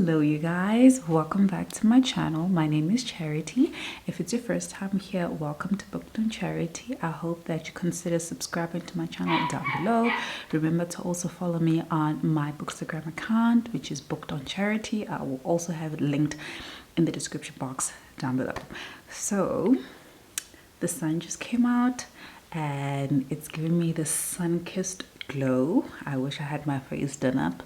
Hello you guys, welcome back to my channel. My name is Charity. If it's your first time here, welcome to BookedonCharity. I hope that you consider subscribing to my channel down below. Remember to also follow me on my Bookstagram account, which is BookedonCharity. I will also have it linked in the description box down below. So the sun just came out and it's giving me this sun-kissed glow. I wish I had my face done up,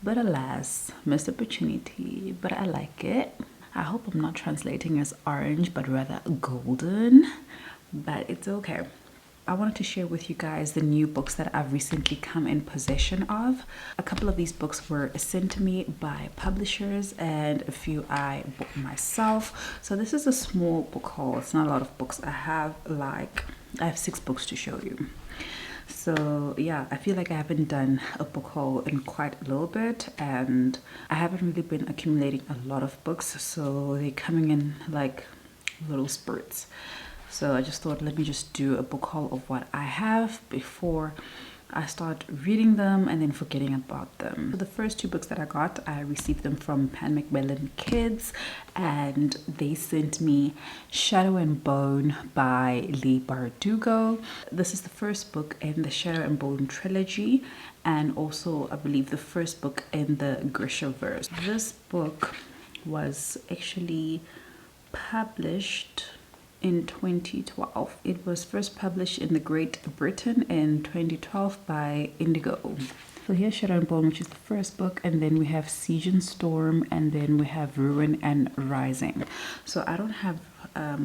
but alas, missed opportunity. But I like it. I hope I'm not translating as orange, but rather golden, but it's okay. I wanted to share with you guys the new books that I've recently come in possession of. A couple of these books were sent to me by publishers and a few I bought myself. So this is a small book haul. It's not a lot of books. I have 6 books to show you. So yeah, I feel like I haven't done a book haul in quite a little bit, and I haven't really been accumulating a lot of books, so they're coming in like little spurts. So I just thought, let me just do a book haul of what I have before I start reading them and then forgetting about them. So the first 2 books that I got, I received them from Pan Macmillan Kids, and they sent me Shadow and Bone by Lee Bardugo. This is the first book in the Shadow and Bone trilogy, and also I believe the first book in the Grishaverse. This book was actually published in 2012. It was first published in the Great Britain in 2012 by Indigo. So here's Shadow and Bone, which is the first book, and then we have Siege and Storm, and then we have Ruin and Rising. So I don't have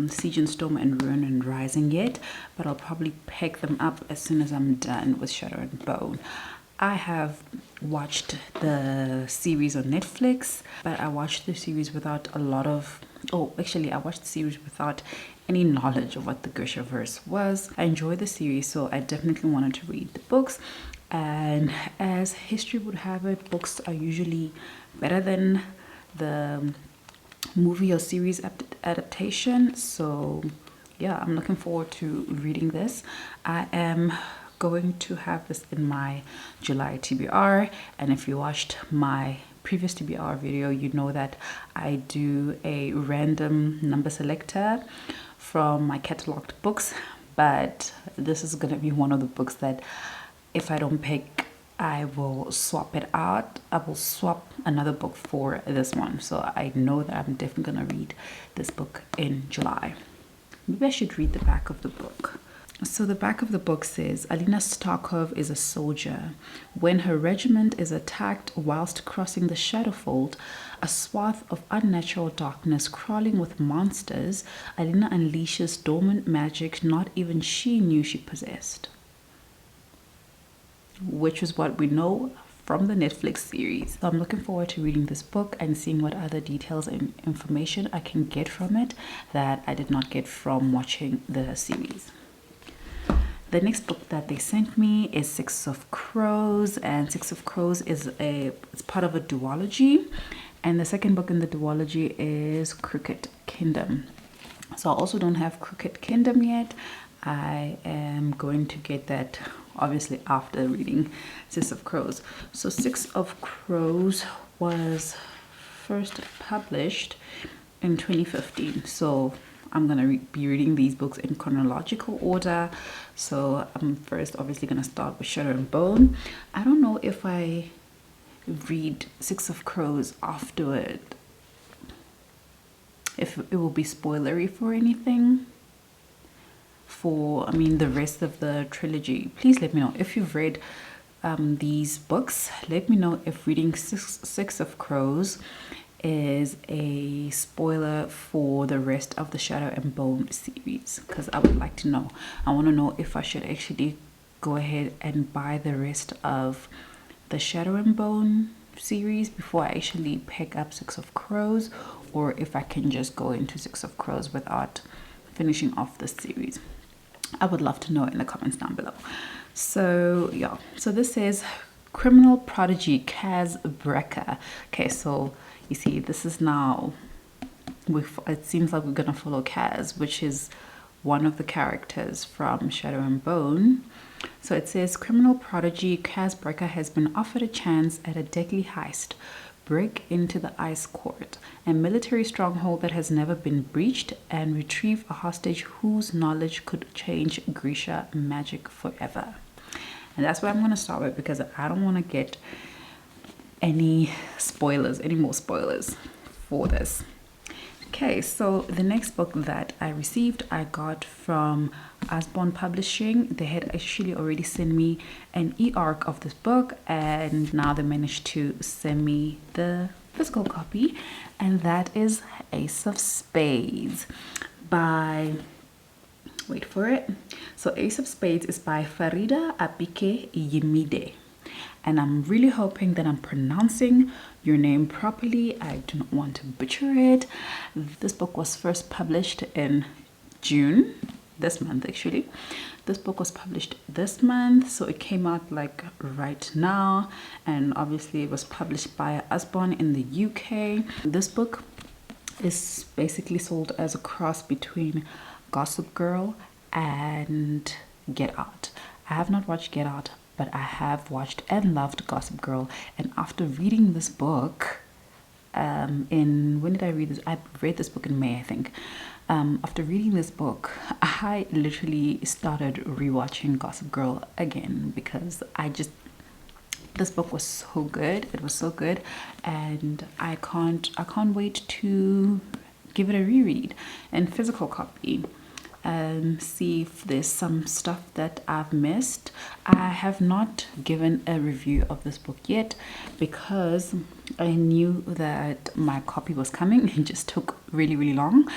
Siege and Storm and Ruin and Rising yet, but I'll probably pick them up as soon as I'm done with Shadow and Bone. I have watched the series on Netflix, but I watched the series without a lot of... Oh, actually, I watched the series without any knowledge of what the Grishaverse was. I enjoyed the series, so I definitely wanted to read the books. And as history would have it, books are usually better than the movie or series adaptation. So yeah, I'm looking forward to reading this. I am going to have this in my July TBR, and if you watched my previous TBR video, you know that I do a random number selector from my cataloged books, but this is going to be one of the books that if I don't pick, I will swap it out. I will swap another book for this one, so I know that I'm definitely going to read this book in July. Maybe I should read the back of the book. So the back of the book says, Alina Starkov is a soldier. When her regiment is attacked whilst crossing the Shadowfold, a swath of unnatural darkness crawling with monsters, Alina unleashes dormant magic not even she knew she possessed. Which is what we know from the Netflix series. So I'm looking forward to reading this book and seeing what other details and information I can get from it that I did not get from watching the series. The next book that they sent me is 6 of Crows, and 6 of Crows is it's part of a duology, and the second book in the duology is Crooked Kingdom. So I also don't have Crooked Kingdom yet. I am going to get that obviously after reading 6 of Crows. So 6 of Crows was first published in 2015. So I'm going to be reading these books in chronological order. So I'm first obviously going to start with Shadow and Bone. I don't know if I read 6 of Crows afterward, if it will be spoilery for anything. For, the rest of the trilogy. Please let me know if you've read these books. Let me know if reading 6 of Crows is a spoiler for the rest of the Shadow and Bone series, because I would like to know. I want to know if I should actually go ahead and buy the rest of the Shadow and Bone series before I actually pick up 6 of Crows, or if I can just go into 6 of Crows without finishing off the series. I would love to know in the comments down below. So yeah, so this says criminal prodigy Kaz Brecker. Okay, so you see, this is now, it seems like we're gonna follow Kaz, which is one of the characters from Shadow and Bone. So it says criminal prodigy Kaz Brecker has been offered a chance at a deadly heist. break into the ice court, a military stronghold that has never been breached, and retrieve a hostage whose knowledge could change Grisha magic forever. And that's what I'm going to start with, because I don't want to get any more spoilers for this. Okay, so the next book that I received, I got from Usborne Publishing. They had actually already sent me an e-arc of this book, and now they managed to send me the physical copy, and that is Ace of Spades by, wait for it. So Ace of Spades is by Farida Abike Yemide. And I'm really hoping that I'm pronouncing your name properly. I do not want to butcher it. This book was first published in June, this month actually. This book was published this month, so it came out like right now. And obviously it was published by Usborne in the UK. This book is basically sold as a cross between Gossip Girl and Get Out. I have not watched Get Out, but I have watched and loved Gossip Girl. And after reading this book, when did I read this? I read this book in May, I think. After reading this book, I literally started rewatching Gossip Girl again, because this book was so good. It was so good, and I can't wait to give it a reread and physical copy. See if there's some stuff that I've missed. I have not given a review of this book yet, because I knew that my copy was coming. It just took really long,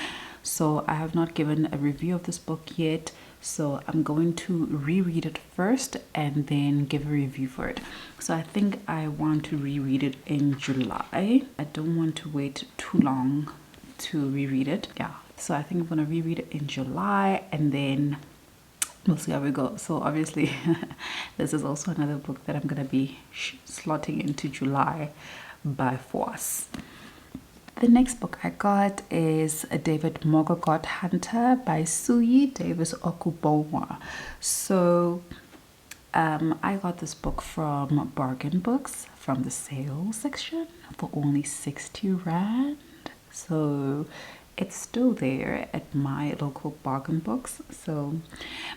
so I have not given a review of this book yet. So I'm going to reread it first and then give a review for it. So I think I want to reread it in July. I don't want to wait too long to reread it. Yeah, so I think I'm gonna reread it in July, and then we'll see how we go. So obviously this is also another book that I'm gonna be slotting into July by force. The next book I got is David Mogogot Hunter by Suyi Davis Okubonwa. So I got this book from Bargain Books, from the sales section, for only 60 Rand. So it's still there at my local Bargain Books. So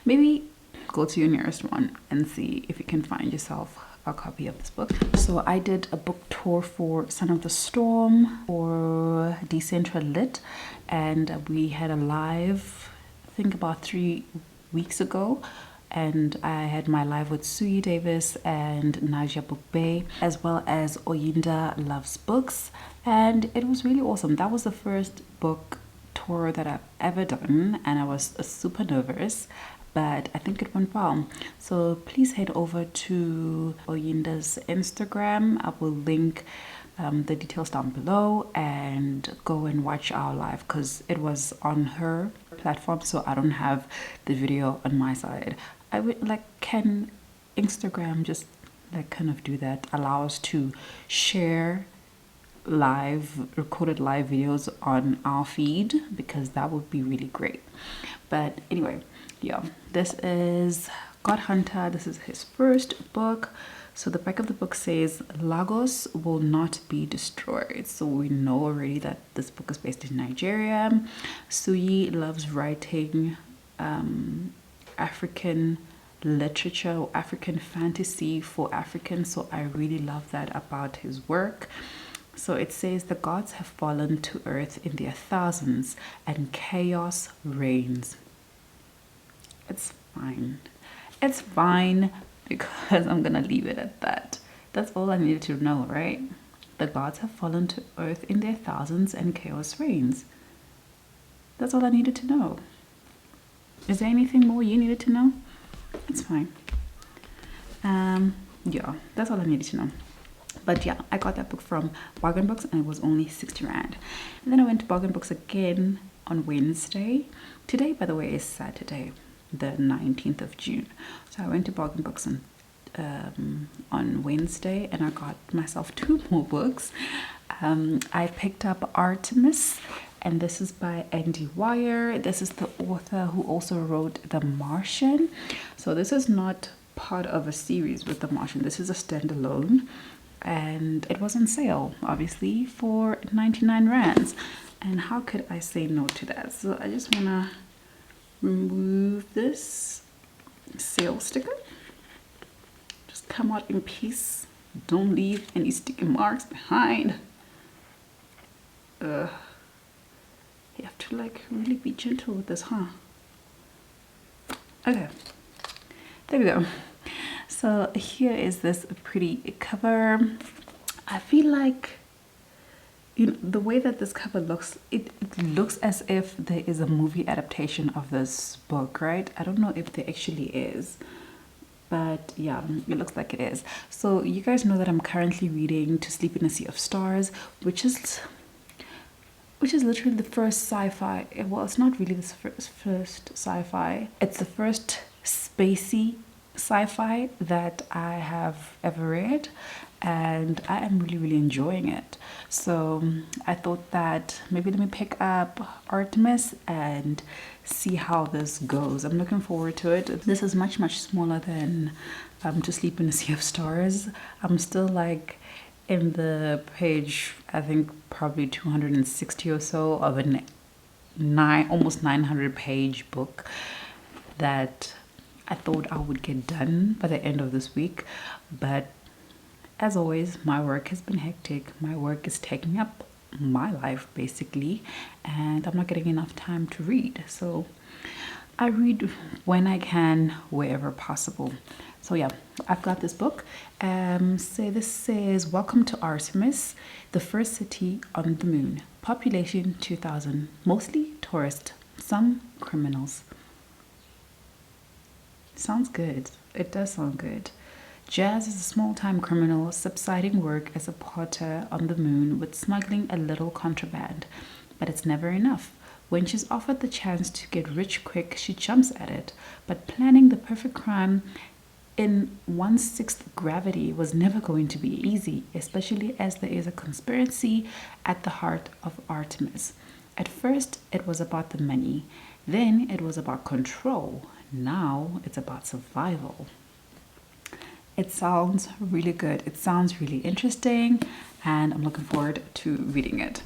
maybe go to your nearest one and see if you can find yourself a copy of this book. So I did a book tour for Son of the Storm or Decentra Lit, and we had a live, I think about 3 weeks ago, and I had my live with Suyi Davis and Naja Bukbe, as well as Oyinda Loves Books, and it was really awesome. That was the first book tour that I've ever done, and I was super nervous, but I think it went well. So please head over to Oyinda's Instagram. I will link the details down below, and go and watch our live, because it was on her platform, so I don't have the video on my side. I would like, can Instagram just like kind of do that, allow us to share recorded live videos on our feed, because that would be really great. But anyway, yeah, this is God Hunter. This is his first book. So the back of the book says Lagos will not be destroyed. So we know already that this book is based in Nigeria. Suyi loves writing African literature or African fantasy for Africans, so I really love that about his work. So it says the gods have fallen to earth in their thousands and chaos reigns. It's fine. It's fine, because I'm gonna leave it at that. That's all I needed to know, right? The gods have fallen to earth in their thousands and chaos reigns. That's all I needed to know. Is there anything more you needed to know? It's fine. Yeah, that's all I needed to know. But yeah, I got that book from Bargain Books, and it was only 60 Rand. And then I went to Bargain Books again on Wednesday. Today, by the way, is Saturday, the 19th of June. So I went to Bargain Books on Wednesday, and I got myself 2 more books. I picked up Artemis, and this is by Andy Weir. This is the author who also wrote The Martian. So this is not part of a series with The Martian. This is a standalone. and it was on sale, obviously, for 99 rands. And how could I say no to that? So I just want to remove this sale sticker. Just come out in peace. Don't leave any sticky marks behind. You have to like really be gentle with this, huh? Okay, there we go. So here is this pretty cover. I feel like, you know, the way that this cover looks, it looks as if there is a movie adaptation of this book, right? I don't know if there actually is, but yeah, it looks like it is. So you guys know that I'm currently reading To Sleep in a Sea of Stars, which is literally the first sci-fi. Well, it's not really the first sci-fi. It's the first spacey sci-fi that I have ever read, and I am really enjoying it. So I thought that maybe let me pick up Artemis and see how this goes. I'm looking forward to it. This is much smaller than To Sleep in a Sea of Stars. I'm still like in the page, I think probably 260 or so of a almost 900 page book that I thought I would get done by the end of this week. But as always, my work has been hectic. My work is taking up my life basically, and I'm not getting enough time to read. So I read when I can, wherever possible. So yeah, I've got this book. So this says, Welcome to Artemis, the first city on the moon. Population 2,000, mostly tourists, some criminals. Sounds good. It does sound good. Jazz is a small-time criminal subsiding work as a porter on the moon with smuggling a little contraband. But it's never enough. When she's offered the chance to get rich quick, she jumps at it. But planning the perfect crime in 1/6 gravity was never going to be easy, especially as there is a conspiracy at the heart of Artemis. At first, it was about the money. Then it was about control. Now it's about survival. It sounds really good. It sounds really interesting, and I'm looking forward to reading it.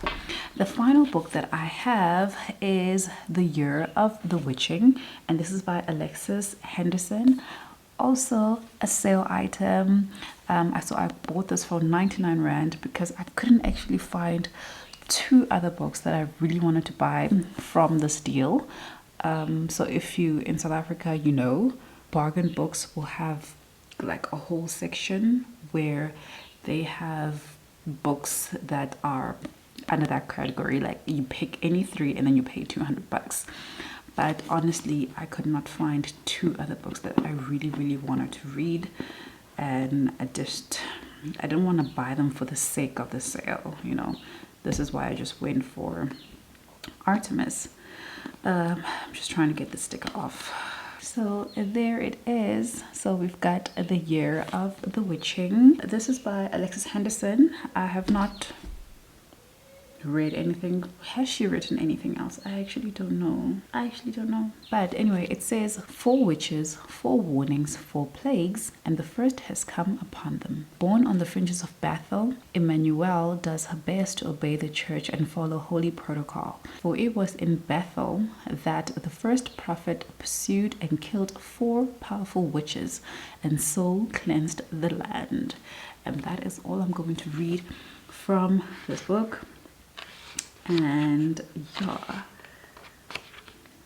The final book that I have is The Year of the Witching, and this is by Alexis Henderson. Also a sale item. So I bought this for 99 rand because I couldn't actually find two other books that I really wanted to buy from this deal. So if you in South Africa, you know, bargain books will have like a whole section where they have books that are under that category. Like you pick any three and then you pay 200 bucks. But honestly, I could not find two other books that I really wanted to read, and I didn't want to buy them for the sake of the sale, you know. This is why I just went for Artemis. I'm just trying to get the sticker off. So there it is. So we've got The Year of the Witching. This is by Alexis Henderson. I have not read anything. Has she written anything else? I actually don't know. But anyway, it says 4 witches, 4 warnings, 4 plagues, and the first has come upon them. Born on the fringes of Bethel, Emmanuel does her best to obey the church and follow holy protocol. For it was in Bethel that the first prophet pursued and killed 4 powerful witches and so cleansed the land. And that is all I'm going to read from this book. And yeah,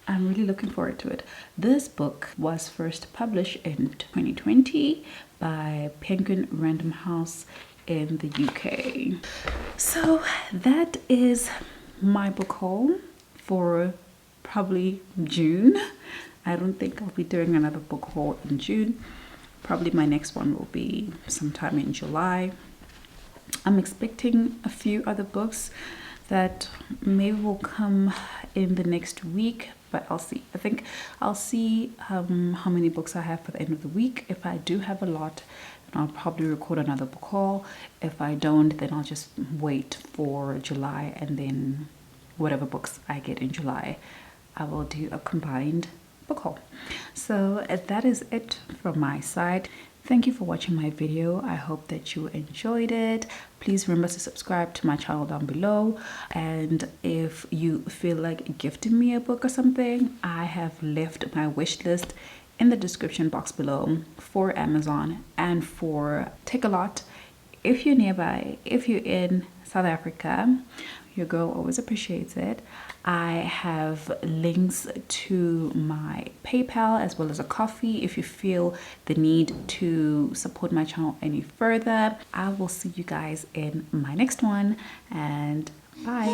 I'm really looking forward to it. This book was first published in 2020 by Penguin Random House in the UK. So that is my book haul for probably June. I don't think I'll be doing another book haul in June. Probably my next one will be sometime in July. I'm expecting a few other books that maybe will come in the next week, but I'll see. I think I'll see how many books I have for the end of the week. If I do have a lot, then I'll probably record another book haul. If I don't, then I'll just wait for July, and then whatever books I get in July, I will do a combined book haul. So that is it from my side. Thank you for watching my video. I hope that you enjoyed it. Please remember to subscribe to my channel down below. And if you feel like gifting me a book or something, I have left my wish list in the description box below for Amazon and for Takealot. If you're nearby, if you're in South Africa, your girl always appreciates it. I have links to my PayPal as well as a coffee if you feel the need to support my channel any further. I will see you guys in my next one, and bye.